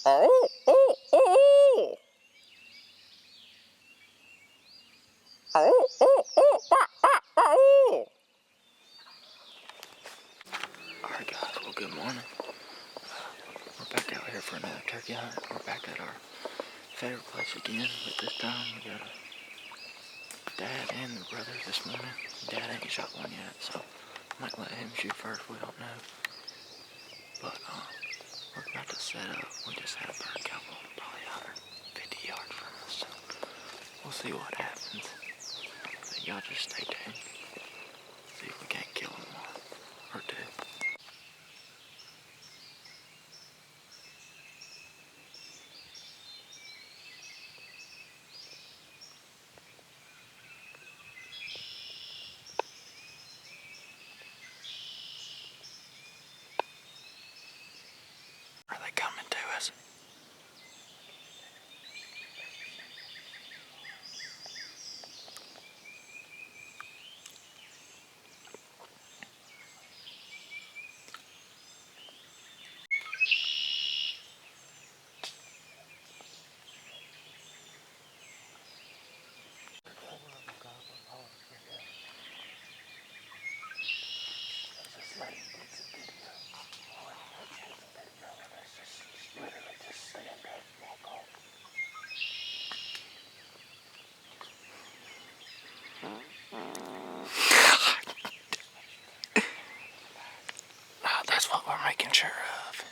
Oh, oh, oh. Oh, oh, oh, oh. Alright guys, well good morning. We're back out here for another turkey hunt. We're back at our favorite place again, but this time we got a dad and the brother this morning. Dad ain't shot one yet, so might let him shoot first, we don't know. But we're about to set up. We just had a bird couple probably 150 yards from us, so we'll see what happens. But y'all just stay tuned. See if we can't kill them one or two. Are they coming to us? That's what we're making sure of.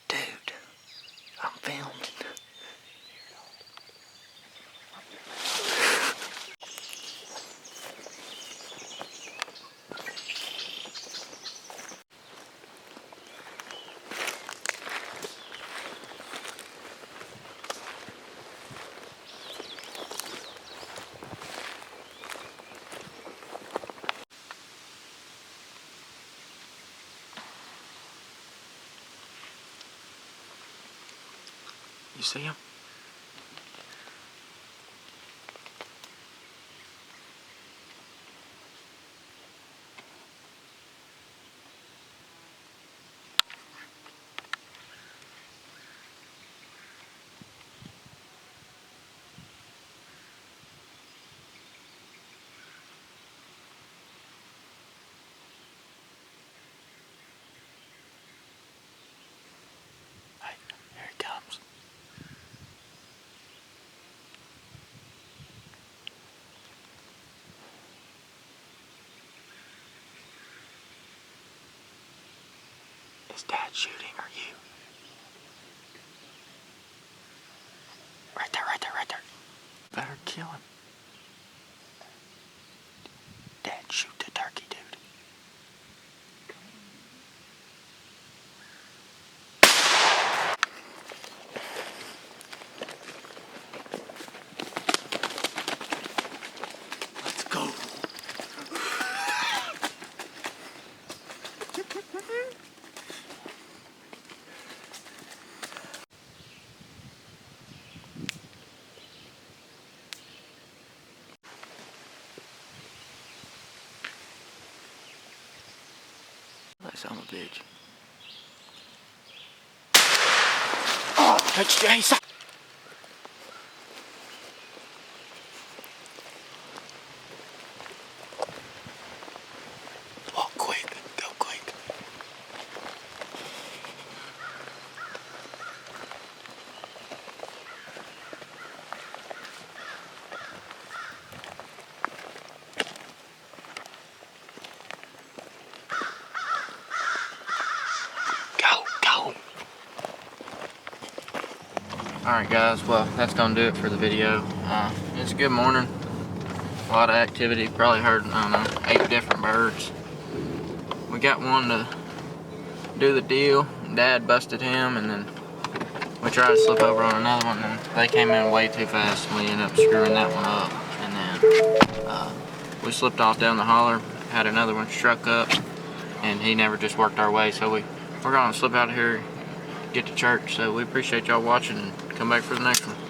Dude, I'm filming. You see him? Hey, here he comes. Is Dad shooting or you? Right there, right there, right there. Better kill him. Dad, shoot the turkey, dude. Let's go. That son of a bitch. Oh, that's Jason. Walk quick, go quick. Alright guys, well that's gonna do it for the video. It's a good morning. A lot of activity. Probably heard, I don't know, 8 different birds. We got one to do the deal. Dad busted him, and then we tried to slip over on another one, and they came in way too fast, and we ended up screwing that one up. And then we slipped off down the holler, had another one struck up, and he never just worked our way, so we we're gonna slip out of here, get to church. So we appreciate y'all watching, and come back for the next one.